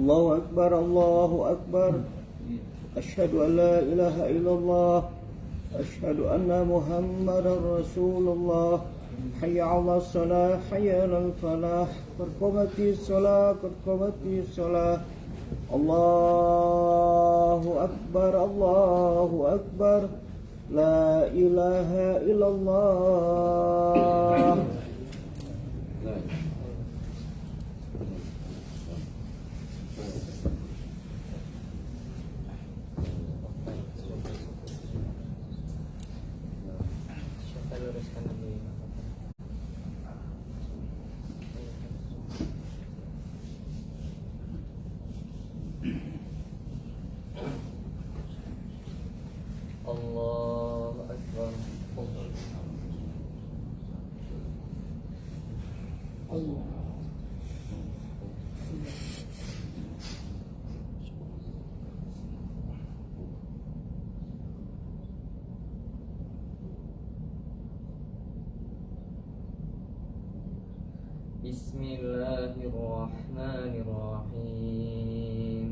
الله أكبر الله أكبر أشهد أن لا إله إلا الله أشهد أن محمدا رسول الله حي على الصلاة حي على الفلاح قد قامت الصلاة قد قامت الصلاة الله أكبر الله أكبر لا إله إلا الله. الله أكبر. بسم الله الرحمن الرحيم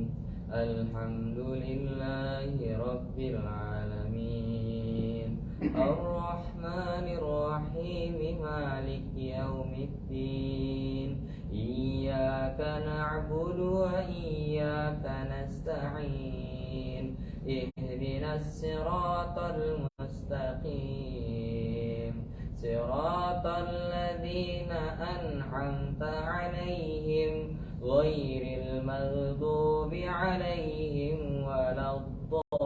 الحمد لله رب العالمين الرحمن الرحيم مالك يوم الدين إياك نعبد وإياك نستعين اهدنا الصراط المستقيم صراط الذين أنعمت عليهم غير المغضوب عليهم ولا الضالين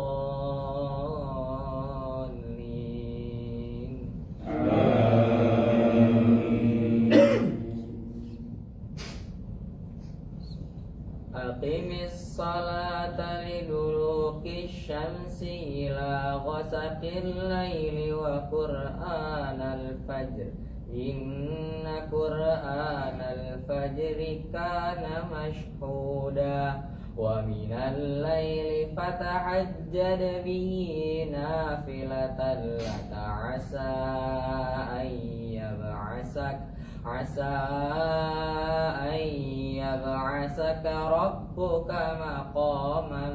أقم الصلاة لدلوك الشمس إلى غسق الليل وقرآن الفجر إن قرآن الفجر كان مشهودا ومن الليل فتهجد به نافلة لك عسى أن يبعثك ربك مقاما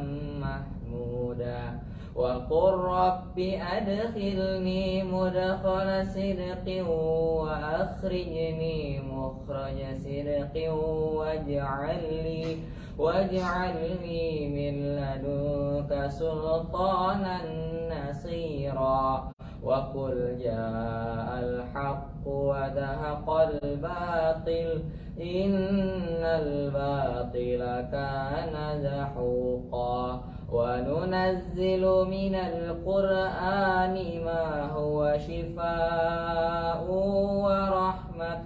محمودا وقل رب أدخلني مدخل صدق وأخرجني مخرج صدق واجعل لي من لدنك سلطانا نصيرا وقل جاء الحق وزهق الباطل إن الباطل كان زحوقا وننزل من القرآن ما هو شفاء ورحمة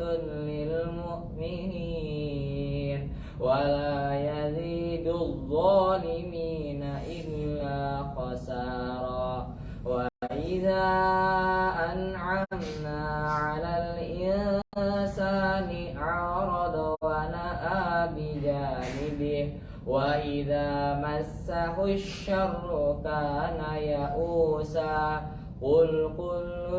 للمؤمنين ولا يزيد الظالمين إلا خسارا وإذا أنعمنا على الإنسان أعرض ونأى بجانبه وإذا مسه الشر كان يئوسا قل كل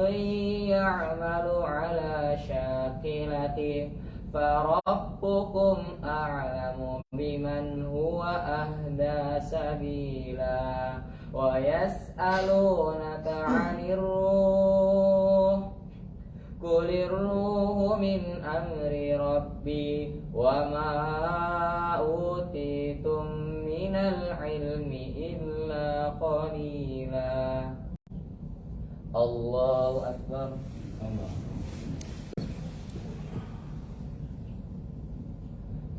يعمل على شاكلته فربكم أعلم بمن هو أهدى سبيلا ويسألونك عن الروح قل الروح من أمر ربي وما أوتيتم من العلم إلا قليلا. الله أكبر.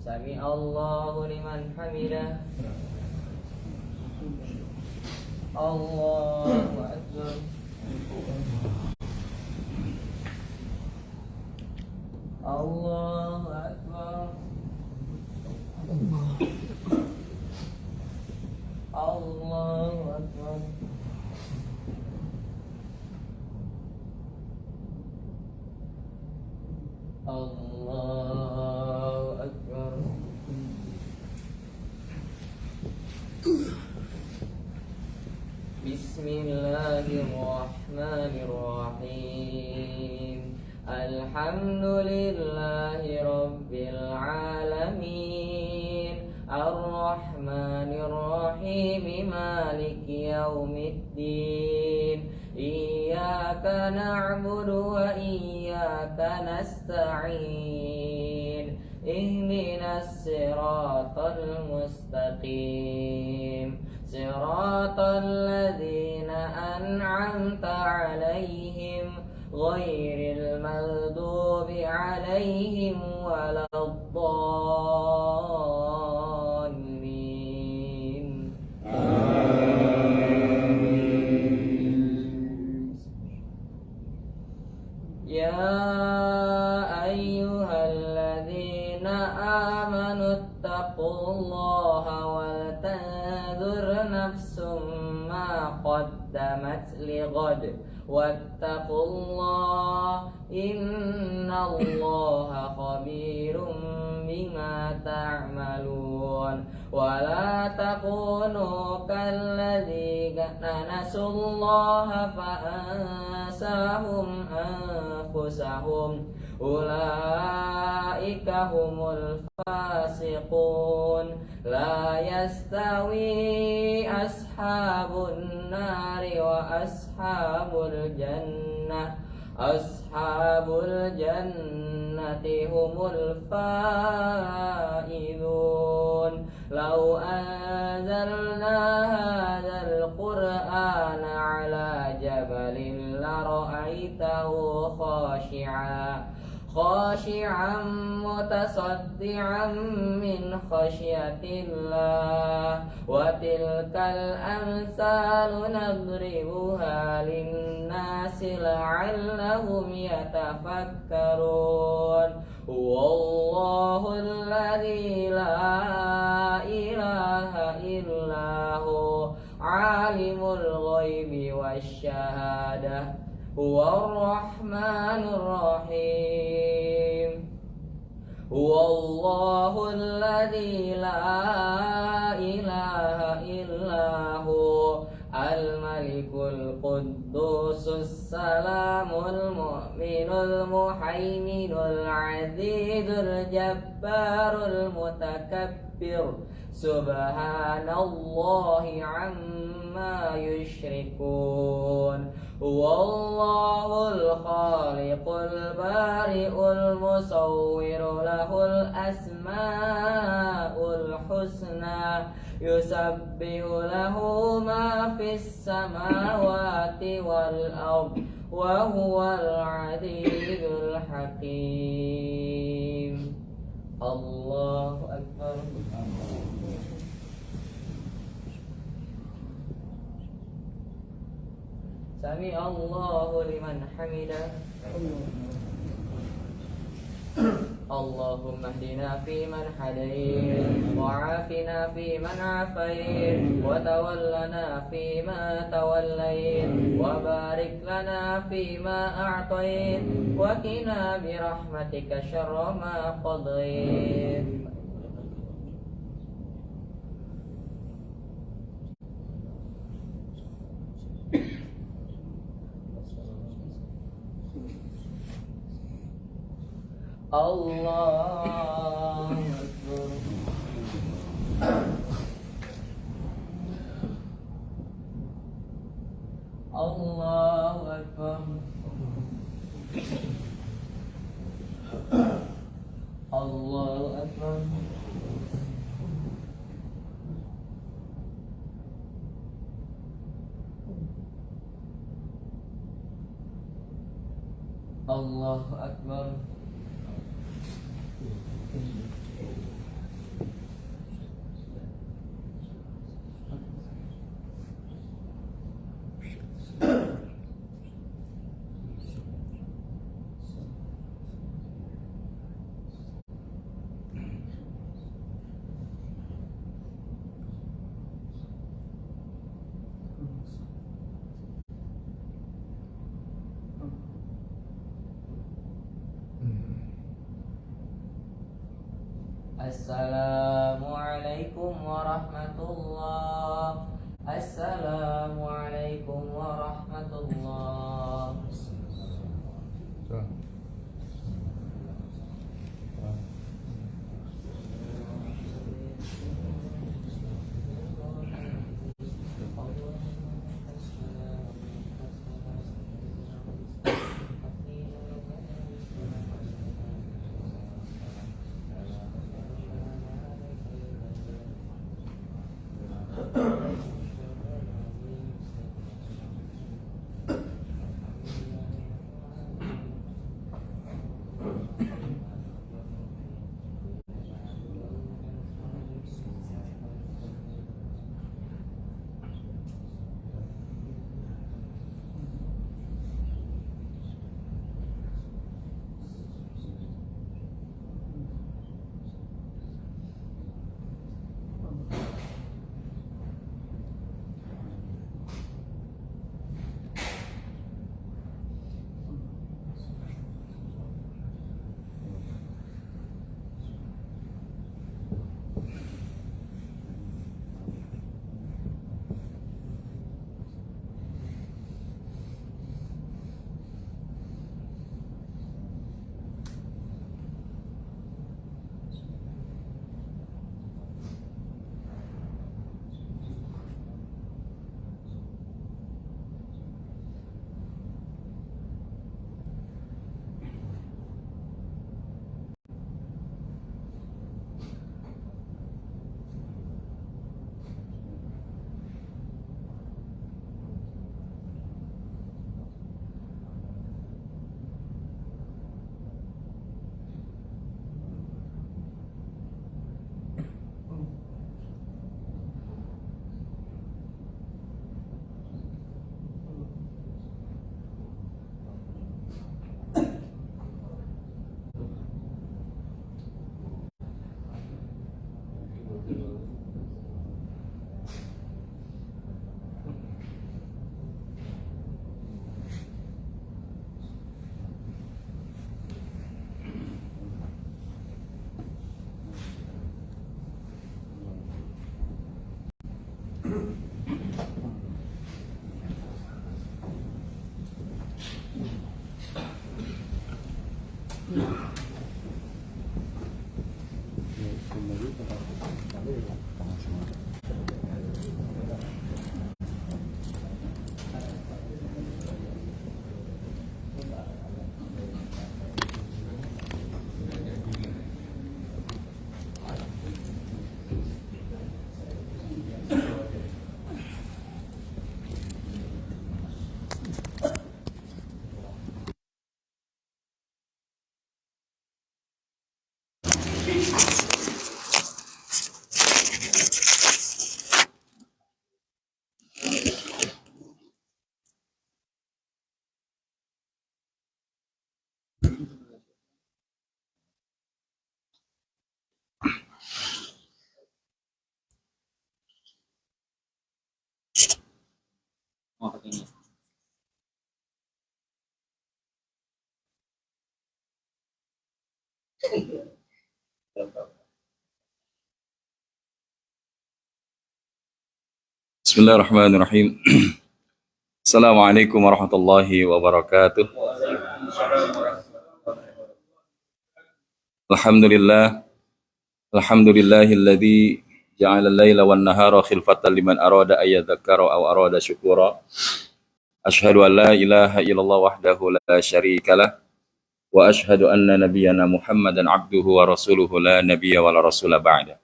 سمع الله لمن حمده. الله أكبر. الله أكبر. الله أكبر. الله أكبر. بسم الله الرحمن الرحيم الحمد لله رب العالمين الرحمن الرحيم مالك يوم الدين إياك نعبد وإياك نستعين اهدنا الصراط المستقيم صراط الذين أنعمت عليهم غير المغضوب عليهم ولا الضالين يا أيها الذين آمنوا اتقوا الله ولتنظر نفس ما قدمت لغد واتقوا الله إن الله خبير بما تعملون ولا تكونوا كالذين نسوا الله فأنساهم أنفسهم أولئك هم الفاسقون لا يستوي أصحاب النار وأصحاب الجنة أصحاب الجنة هم الفائزون لو أنزلنا هذا القرآن على جبل لرأيته خاشعا متصدعا من خشية الله وتلك الأمثال نضربها للناس لعلهم يتفكرون هو الله الذي لا إله إلا هو عالم الغيب والشهادة هو الرحمن الرحيم هو الله الذي لا إله إلا هو الملك القدوس السلام المؤمن المهيمن العزيز الجبار المتكبر سبحان الله عما يشركون هو الله الخالق البارئ المصور له الأسماء الحسنى يسبح له ما في السماوات والأرض وهو العزيز الحكيم الله أكبر سمع الله لمن حمده اللهم اهدنا فيمن هديت وعافنا فيمن عافيت وتولنا فيما توليت وبارك لنا فيما أعطيت وقنا برحمتك شر ما قضيت الله أكبر الله أكبر الله أكبر الله أكبر Assalamualaikum warahmatullah. Assalamualaikum warahmatullah. Bismillahirrahmanirrahim. Assalamualaikum warahmatullahi wabarakatuh. Alhamdulillah. Alhamdulillahilladzi ja'ala al-laila wan nahara khilfatan liman arada ay yadhakkara aw arada syukura. Asyhadu an la ilaha illallah wahdahu la syarika lah wa asyhadu anna nabiyyana Muhammadan abduhu wa rasuluhu la nabiyya wa la rasula ba'da.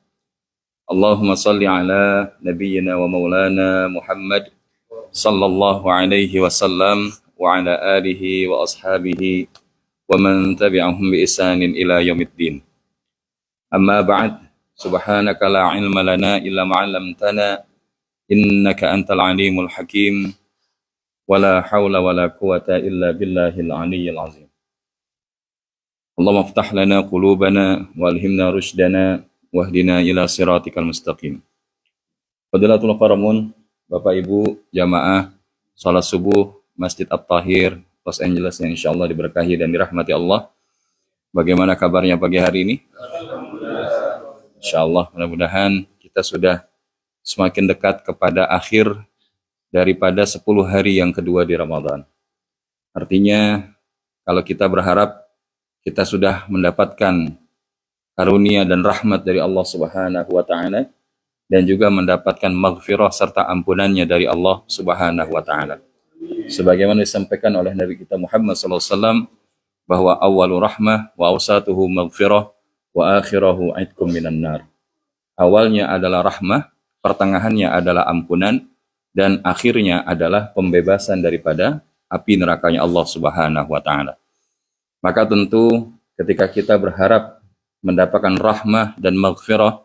Allahumma salli ala nabiyyina wa maulana Muhammad sallallahu alaihi wasallam wa ala alihi wa ashabihi wa man tabi'ahum bi ihsanin ila yaumiddin. Amma ba'd, subhanaka la ilma lana illa ma 'allamtana innaka antal alimul hakim wa la haula wa la quwata illa billahil aliyyil azim. Allahumma iftah lana qulubana walhimna rushdana wahdina ila siratikal mustaqim. Fadilatul qaramun, Bapak Ibu jamaah salat subuh Masjid At-Tahir Los Angeles yang insyaallah diberkahi dan dirahmati Allah. Bagaimana kabarnya pagi hari ini? Insyaallah mudah-mudahan kita sudah semakin dekat kepada akhir daripada 10 hari yang kedua di Ramadan. Artinya kalau kita berharap kita sudah mendapatkan karunia dan rahmat dari Allah Subhanahu wa taala dan juga mendapatkan maghfirah serta ampunannya dari Allah Subhanahu wa taala. Sebagaimana disampaikan oleh Nabi kita Muhammad sallallahu alaihi wasallam bahwa awwalu rahmah wa awsatuhu maghfirah wa akhirahu aitkum minan nar. Awalnya adalah rahmah, pertengahannya adalah ampunan, dan akhirnya adalah pembebasan daripada api nerakanya Allah Subhanahu wa taala. Maka tentu ketika kita berharap mendapatkan rahmah dan maghfirah,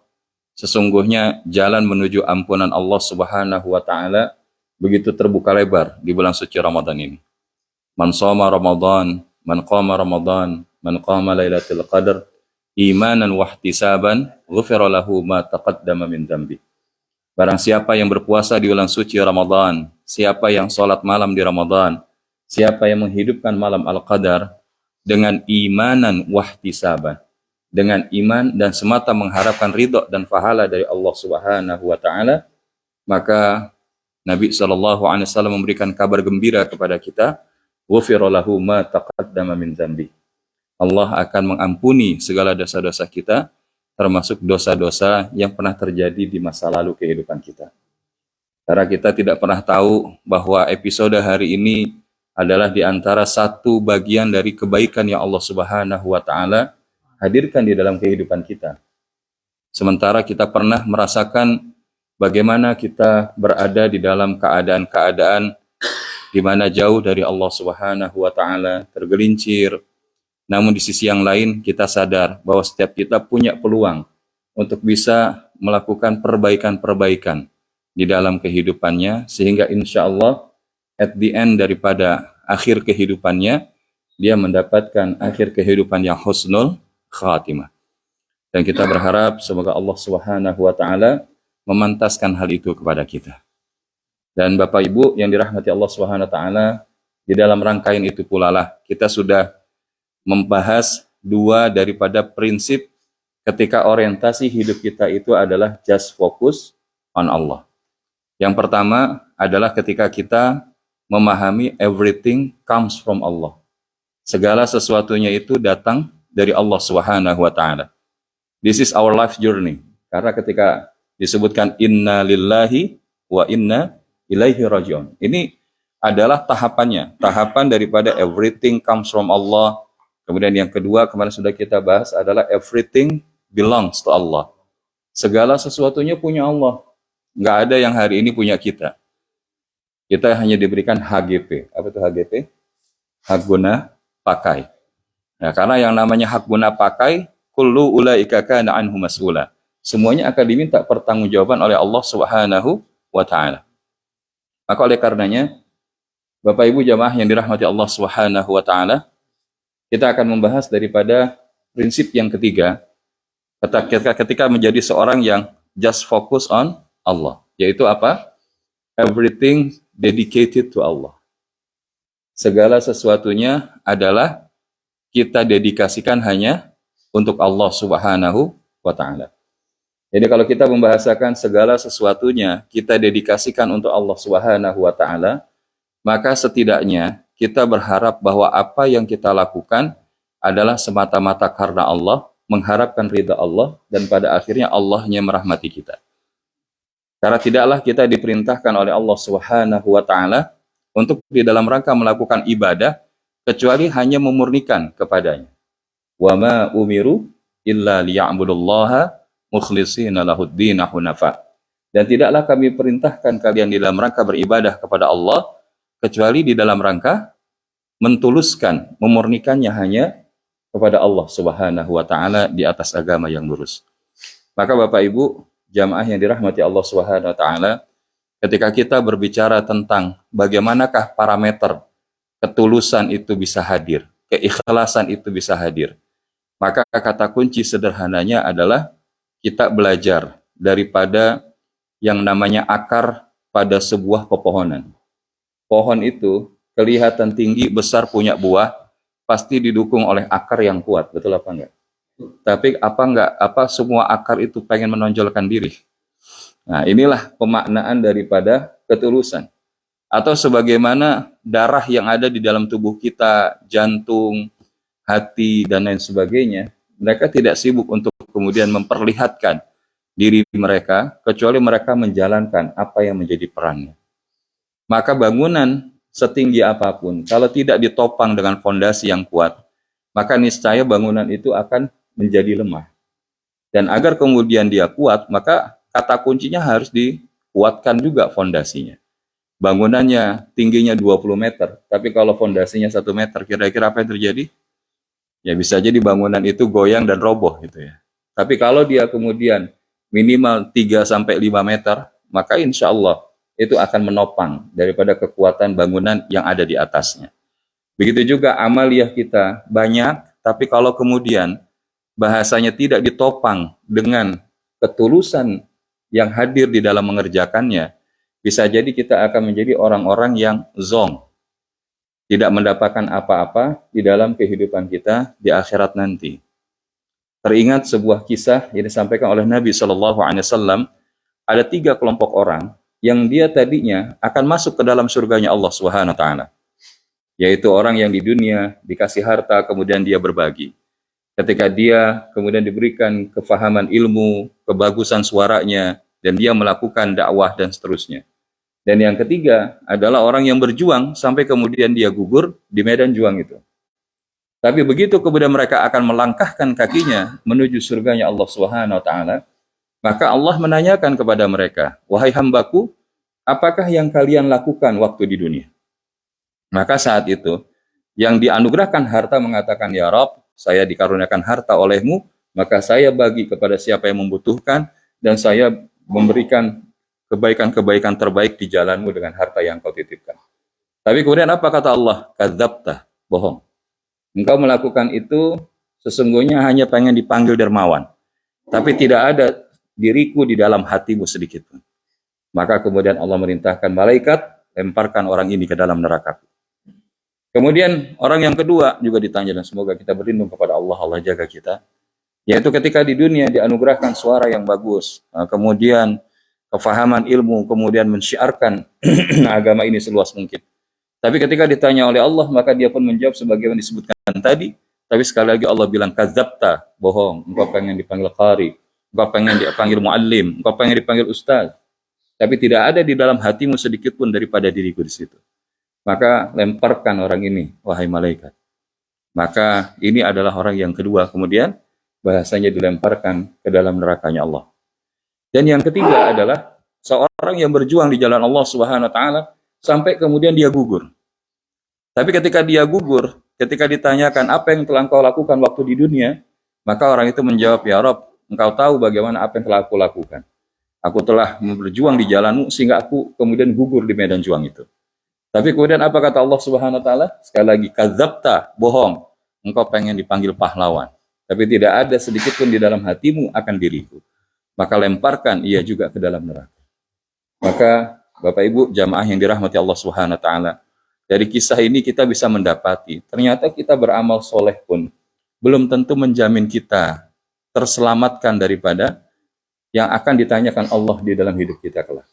sesungguhnya jalan menuju ampunan Allah Subhanahu wa taala begitu terbuka lebar di bulan suci Ramadan ini. Man shoma Ramadan, man qama Ramadan, man qama Lailatul Qadar imanan wahtisaban ghufira lahu ma taqaddama min dzambi. Barang siapa yang berpuasa di bulan suci Ramadan, siapa yang salat malam di Ramadan, siapa yang menghidupkan malam Al-Qadar dengan imanan wahtisaban, dengan iman dan semata mengharapkan ridha dan pahala dari Allah Subhanahu wa taala, maka Nabi SAW memberikan kabar gembira kepada kita, ghufira lahu ma taqaddama min dzambi. Allah akan mengampuni segala dosa-dosa kita, termasuk dosa-dosa yang pernah terjadi di masa lalu kehidupan kita. Karena kita tidak pernah tahu bahwa episode hari ini adalah di antara satu bagian dari kebaikan yang Allah Subhanahu wa taala hadirkan di dalam kehidupan kita. Sementara kita pernah merasakan bagaimana kita berada di dalam keadaan-keadaan di mana jauh dari Allah Subhanahu wa taala, tergelincir. Namun di sisi yang lain kita sadar bahwa setiap kita punya peluang untuk bisa melakukan perbaikan-perbaikan di dalam kehidupannya, sehingga insya Allah at the end daripada akhir kehidupannya dia mendapatkan akhir kehidupan yang husnul khatimah. Dan kita berharap semoga Allah Subhanahu wa taala memantaskan hal itu kepada kita. Dan Bapak Ibu yang dirahmati Allah Subhanahu wa taala, di dalam rangkaian itu pula lah kita sudah membahas dua daripada prinsip ketika orientasi hidup kita itu adalah just focus on Allah. Yang pertama adalah ketika kita memahami everything comes from Allah. Segala sesuatunya itu datang dari Allah Subhanahu wa taala. This is our life journey. Karena ketika disebutkan inna lillahi wa inna ilaihi rajiun. Ini adalah tahapannya, tahapan daripada everything comes from Allah. Kemudian yang kedua kemarin sudah kita bahas adalah everything belongs to Allah. Segala sesuatunya punya Allah. Nggak ada yang hari ini punya kita. Kita hanya diberikan HGP. Apa itu HGP? Hak guna pakai. Nah, karena yang namanya hak guna pakai, kullu ulaika kana anhu mas'ula. Semuanya akan diminta pertanggungjawaban oleh Allah Subhanahu wa taala. Maka oleh karenanya, Bapak Ibu jamaah yang dirahmati Allah Subhanahu wa taala, kita akan membahas daripada prinsip yang ketiga ketika menjadi seorang yang just focus on Allah, yaitu apa? Everything dedicated to Allah. Segala sesuatunya adalah kita dedikasikan hanya untuk Allah Subhanahu wa Ta'ala. Jadi kalau kita membahasakan segala sesuatunya kita dedikasikan untuk Allah Subhanahu wa Ta'ala, maka setidaknya kita berharap bahwa apa yang kita lakukan adalah semata-mata karena Allah, mengharapkan ridha Allah, dan pada akhirnya Allahnya merahmati kita. Karena tidaklah kita diperintahkan oleh Allah Subhanahu wa Ta'ala untuk di dalam rangka melakukan ibadah kecuali hanya memurnikan kepadanya. Wa ma umiru illa liya'budullaha mukhlishina lahuddin hunafa. Dan tidaklah kami perintahkan kalian di dalam rangka beribadah kepada Allah kecuali di dalam rangka mentuluskan, memurnikannya hanya kepada Allah Subhanahu wa Ta'ala di atas agama yang lurus. Maka Bapak Ibu jamaah yang dirahmati Allah Subhanahu wa Ta'ala, ketika kita berbicara tentang bagaimanakah parameter ketulusan itu bisa hadir, keikhlasan itu bisa hadir, maka kata kunci sederhananya adalah kita belajar daripada yang namanya akar pada sebuah pepohonan. Pohon itu kelihatan tinggi, besar, punya buah, pasti didukung oleh akar yang kuat, betul apa enggak? Tapi apa semua akar itu pengen menonjolkan diri? Nah, inilah pemaknaan daripada ketulusan. Atau sebagaimana darah yang ada di dalam tubuh kita, jantung, hati, dan lain sebagainya, mereka tidak sibuk untuk kemudian memperlihatkan diri mereka, kecuali mereka menjalankan apa yang menjadi perannya. Maka bangunan setinggi apapun, kalau tidak ditopang dengan fondasi yang kuat, maka niscaya bangunan itu akan menjadi lemah. Dan agar kemudian dia kuat, maka kata kuncinya harus dikuatkan juga fondasinya. Bangunannya tingginya 20 meter, tapi kalau fondasinya 1 meter, kira-kira apa yang terjadi? Ya bisa jadi bangunan itu goyang dan roboh gitu ya. Tapi kalau dia kemudian minimal 3-5 meter, maka insya Allah itu akan menopang daripada kekuatan bangunan yang ada di atasnya. Begitu juga amaliyah kita banyak, tapi kalau kemudian bahasanya tidak ditopang dengan ketulusan yang hadir di dalam mengerjakannya, bisa jadi kita akan menjadi orang-orang yang zong, tidak mendapatkan apa-apa di dalam kehidupan kita di akhirat nanti. Teringat sebuah kisah yang disampaikan oleh Nabi SAW, ada 3 kelompok orang yang dia tadinya akan masuk ke dalam surganya Allah Subhanahu wa Ta'ala, yaitu orang yang di dunia dikasih harta kemudian dia berbagi. Ketika dia kemudian diberikan kefahaman ilmu, kebagusan suaranya, dan dia melakukan dakwah dan seterusnya. Dan yang ketiga adalah orang yang berjuang sampai kemudian dia gugur di medan juang itu. Tapi begitu kemudian mereka akan melangkahkan kakinya menuju surganya Allah Subhanahu wa Ta'ala, maka Allah menanyakan kepada mereka, wahai hambaku, apakah yang kalian lakukan waktu di dunia? Maka saat itu yang dianugerahkan harta mengatakan, ya Rabb, saya dikaruniakan harta olehmu, maka saya bagi kepada siapa yang membutuhkan, dan saya memberikan kebaikan-kebaikan terbaik di jalanmu dengan harta yang kau titipkan. Tapi kemudian apa kata Allah? Kadzabta, bohong. Engkau melakukan itu sesungguhnya hanya pengen dipanggil dermawan, tapi tidak ada diriku di dalam hatimu sedikit pun. Maka kemudian Allah merintahkan malaikat, lemparkan orang ini ke dalam neraka. Kemudian orang yang kedua juga ditanya, dan semoga kita berlindung kepada Allah, Allah jaga kita, yaitu ketika di dunia dianugerahkan suara yang bagus, kemudian kefahaman ilmu, kemudian mensyiarkan agama ini seluas mungkin. Tapi ketika ditanya oleh Allah, maka dia pun menjawab sebagaimana disebutkan tadi. Tapi sekali lagi Allah bilang, kadzabta, bohong, engkau pengen dipanggil qari, engkau pengen dipanggil muallim, engkau pengen dipanggil ustaz, tapi tidak ada di dalam hatimu sedikit pun daripada diriku di situ. Maka lemparkan orang ini, wahai malaikat. Maka ini adalah orang yang kedua, kemudian bahasanya dilemparkan ke dalam nerakanya Allah. Dan yang ketiga adalah seorang yang berjuang di jalan Allah Subhanahu wa Ta'ala sampai kemudian dia gugur. Tapi ketika dia gugur, ketika ditanyakan apa yang telah engkau lakukan waktu di dunia, maka orang itu menjawab, ya Rabb, engkau tahu bagaimana apa yang telah aku lakukan. Aku telah berjuang di jalanmu sehingga aku kemudian gugur di medan juang itu. Tapi kemudian apa kata Allah Subhanahu wa Ta'ala? Sekali lagi, kadzabta, bohong. Engkau pengen dipanggil pahlawan, tapi tidak ada sedikit pun di dalam hatimu akan diriku. Maka lemparkan ia juga ke dalam neraka. Maka Bapak Ibu jamaah yang dirahmati Allah Subhanahu wa taala. Dari kisah ini kita bisa mendapati ternyata kita beramal soleh pun belum tentu menjamin kita terselamatkan daripada yang akan ditanyakan Allah di dalam hidup kita kelak.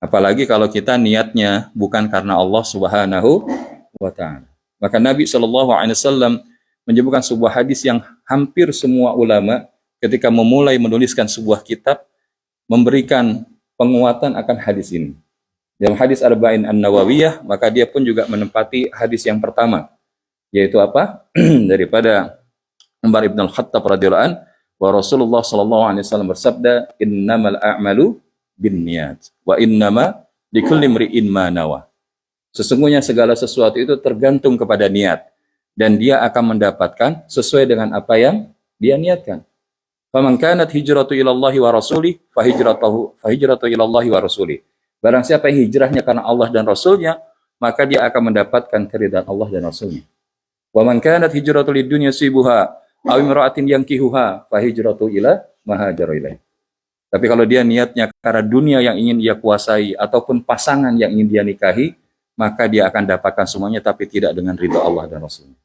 Apalagi kalau kita niatnya bukan karena Allah Subhanahu wa taala. Maka Nabi SAW menyebutkan sebuah hadis yang hampir semua ulama ketika memulai menuliskan sebuah kitab memberikan penguatan akan hadis ini. Dalam hadis Arba'in An-Nawawiyah, maka dia pun juga menempati hadis yang pertama, yaitu apa? Daripada Umar ibn al-Khattab radhiyallahu anhu, wa Rasulullah sallallahu alaihi wasallam bersabda, "Innamal a'malu binniyat wa innama likulli imri'in ma nawa." Sesungguhnya segala sesuatu itu tergantung kepada niat dan dia akan mendapatkan sesuai dengan apa yang dia niatkan. Faman kanat hijratu ilallahi wa rasulih fa hijratu ilallahi wa rasulih. Barang siapa yang hijrahnya karena Allah dan Rasulnya, maka dia akan mendapatkan keridhaan Allah dan Rasulnya. Wa man kanat hijratu lid-dunya sibuha aw imra'atin yankihuha fa hijratu ila ma hajara ilaih. Tapi kalau dia niatnya karena dunia yang ingin dia kuasai ataupun pasangan yang ingin dia nikahi, maka dia akan dapatkan semuanya tapi tidak dengan ridha Allah dan Rasulnya.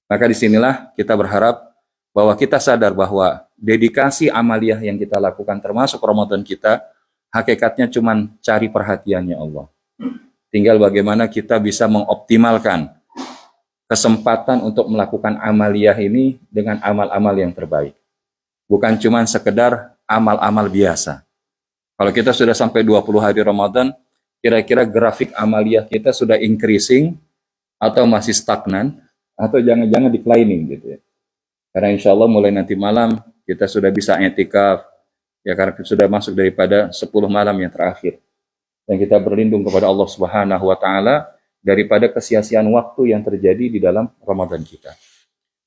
Maka disinilah kita berharap bahwa kita sadar bahwa dedikasi amaliyah yang kita lakukan termasuk Ramadan kita, hakikatnya cuma cari perhatiannya Allah. Tinggal bagaimana kita bisa mengoptimalkan kesempatan untuk melakukan amaliyah ini dengan amal-amal yang terbaik. Bukan cuma sekedar amal-amal biasa. Kalau kita sudah sampai 20 hari Ramadan, kira-kira grafik amaliyah kita sudah increasing atau masih stagnan atau jangan-jangan declining gitu ya. Karena insya Allah mulai nanti malam kita sudah bisa i'tikaf ya, karena kita sudah masuk daripada 10 malam yang terakhir. Dan kita berlindung kepada Allah Subhanahu wa taala daripada kesia-siaan waktu yang terjadi di dalam Ramadan kita.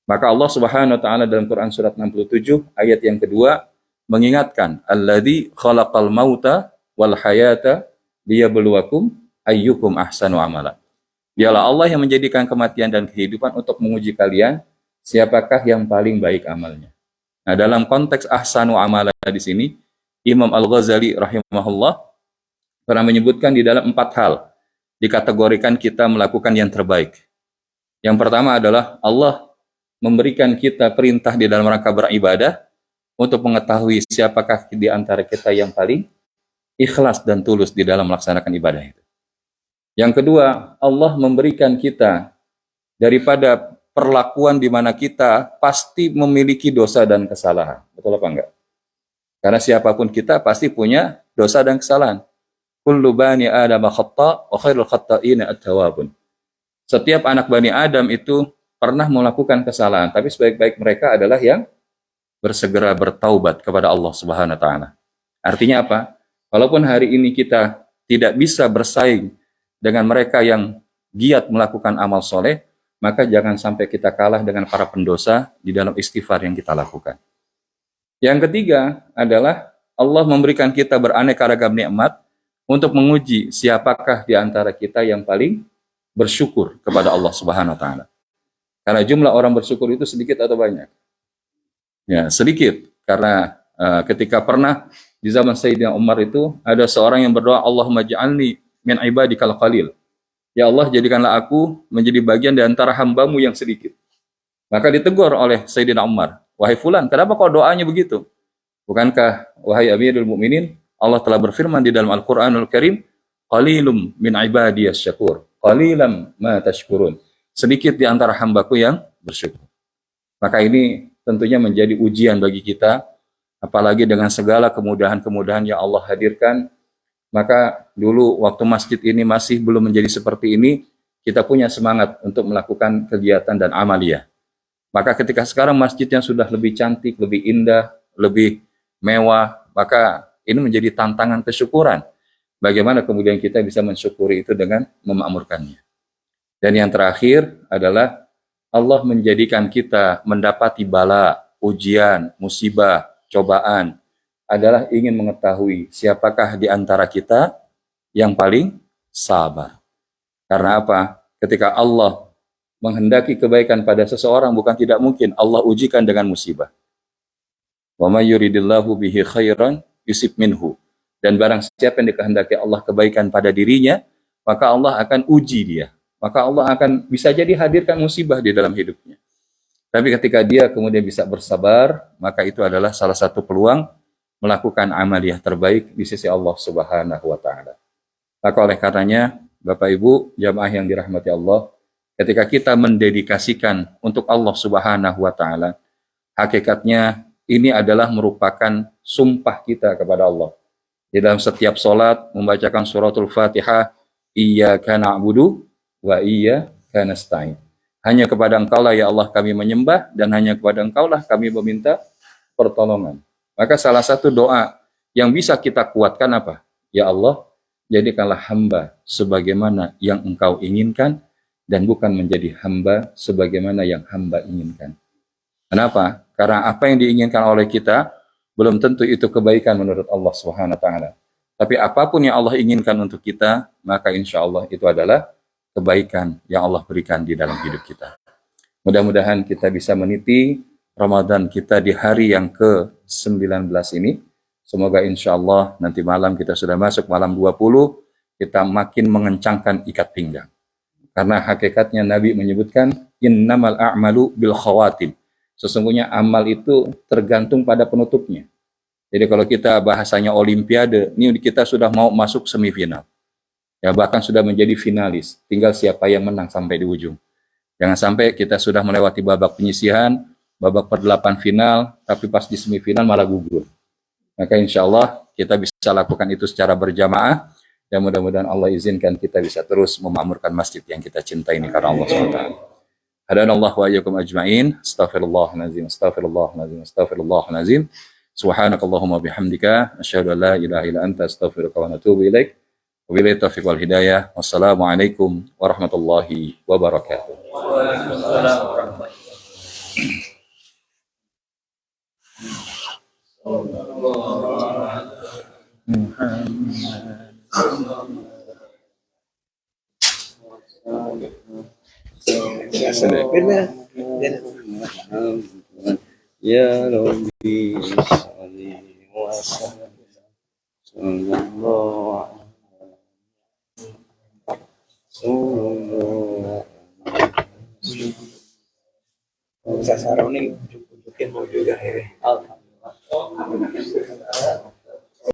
Maka Allah Subhanahu wa taala dalam Quran surat 67 ayat yang kedua mengingatkan, "Alladzi khalaqal mauta wal hayata liyabluwakum ayyukum ahsanu amala." Dialah Allah yang menjadikan kematian dan kehidupan untuk menguji kalian siapakah yang paling baik amalnya. Nah, dalam konteks ahsanu amala di sini, Imam Al-Ghazali rahimahullah pernah menyebutkan di dalam 4 hal dikategorikan kita melakukan yang terbaik. Yang pertama adalah Allah memberikan kita perintah di dalam rangka beribadah untuk mengetahui siapakah di antara kita yang paling ikhlas dan tulus di dalam melaksanakan ibadah itu. Yang kedua, Allah memberikan kita daripada perlakuan di mana kita pasti memiliki dosa dan kesalahan. Betul apa enggak? Karena siapapun kita pasti punya dosa dan kesalahan. Kullu bani Adam khata' wa khairul khata'ina at-tawwabun. Setiap anak Bani Adam itu pernah melakukan kesalahan, tapi sebaik-baik mereka adalah yang bersegera bertaubat kepada Allah Subhanahu wa taala. Artinya apa? Walaupun hari ini kita tidak bisa bersaing dengan mereka yang giat melakukan amal soleh, maka jangan sampai kita kalah dengan para pendosa di dalam istighfar yang kita lakukan. Yang ketiga adalah Allah memberikan kita beraneka ragam nikmat untuk menguji siapakah di antara kita yang paling bersyukur kepada Allah Subhanahu wa taala. Karena jumlah orang bersyukur itu sedikit atau banyak? Ya, sedikit. Karena ketika pernah di zaman Sayyidina Umar itu ada seorang yang berdoa, Allahumma ja'alni min ibadikal qalil. Ya Allah, jadikanlah aku menjadi bagian di antara hambamu yang sedikit. Maka ditegur oleh Sayyidina Umar, wahai fulan, kenapa kau doanya begitu? Bukankah, wahai Amirul Mukminin, Allah telah berfirman di dalam Al-Quranul Karim, qalilum min ibadiyas syakur, qalilam ma tashkurun. Sedikit di antara hambaku yang bersyukur. Maka ini tentunya menjadi ujian bagi kita, apalagi dengan segala kemudahan-kemudahan yang Allah hadirkan. Maka dulu waktu masjid ini masih belum menjadi seperti ini, kita punya semangat untuk melakukan kegiatan dan amaliyah. Maka ketika sekarang masjid yang sudah lebih cantik, lebih indah, lebih mewah, maka ini menjadi tantangan kesyukuran. Bagaimana kemudian kita bisa mensyukuri itu dengan memakmurkannya. Dan yang terakhir adalah Allah menjadikan kita mendapati bala, ujian, musibah, cobaan, adalah ingin mengetahui siapakah di antara kita yang paling sabar. Karena apa? Ketika Allah menghendaki kebaikan pada seseorang, bukan tidak mungkin Allah ujikan dengan musibah. Wa may yuridillahu bihi khairan yusib minhu. Dan barang siapa yang dikehendaki Allah kebaikan pada dirinya, maka Allah akan uji dia. Maka Allah akan bisa jadi hadirkan musibah di dalam hidupnya. Tapi ketika dia kemudian bisa bersabar, maka itu adalah salah satu peluang melakukan amaliyah terbaik di sisi Allah Subhanahu wa taala. Maka oleh karenanya, Bapak Ibu, jamaah yang dirahmati Allah, ketika kita mendedikasikan untuk Allah Subhanahu wa taala, hakikatnya ini adalah merupakan sumpah kita kepada Allah. Di dalam setiap solat membacakan suratul Fatihah, iyyaka na'budu wa iyyaka nasta'in. Hanya kepada Engkaulah ya Allah kami menyembah, dan hanya kepada Engkaulah kami meminta pertolongan. Maka salah satu doa yang bisa kita kuatkan apa? Ya Allah, jadikanlah hamba sebagaimana yang Engkau inginkan, dan bukan menjadi hamba sebagaimana yang hamba inginkan. Kenapa? Karena apa yang diinginkan oleh kita belum tentu itu kebaikan menurut Allah Subhanahu wa taala. Tapi apapun yang Allah inginkan untuk kita, maka insya Allah itu adalah kebaikan yang Allah berikan di dalam hidup kita. Mudah-mudahan kita bisa meniti Ramadan kita di hari yang ke-19 ini. Semoga insya Allah nanti malam kita sudah masuk malam 20, kita makin mengencangkan ikat pinggang. Karena hakikatnya Nabi menyebutkan, innamal a'malu bil khawatim. Sesungguhnya amal itu tergantung pada penutupnya. Jadi kalau kita bahasanya olimpiade, ini kita sudah mau masuk semifinal. Ya bahkan sudah menjadi finalis. Tinggal siapa yang menang sampai di ujung. Jangan sampai kita sudah melewati babak penyisihan, babak per-8 final, tapi pas di semifinal malah gugur. Maka insya Allah kita bisa lakukan itu secara berjamaah. Dan mudah-mudahan Allah izinkan kita bisa terus memakmurkan masjid yang kita cintai ini karena Allah SWT. Hadanallahu wa iyyakum ajma'in. Astaghfirullahaladzim, astaghfirullahaladzim, astaghfirullahaladzim. Subhanakallahumma bihamdika. Asyhadu an la ilaha illa anta astaghfiruka wa atubu ilaik. Wabillahi taufiq wal hidayah. Wassalamualaikum warahmatullahi wabarakatuh. Ya Rabbi salli wa sallam. Sasaran ini cukup mau juga akhirnya.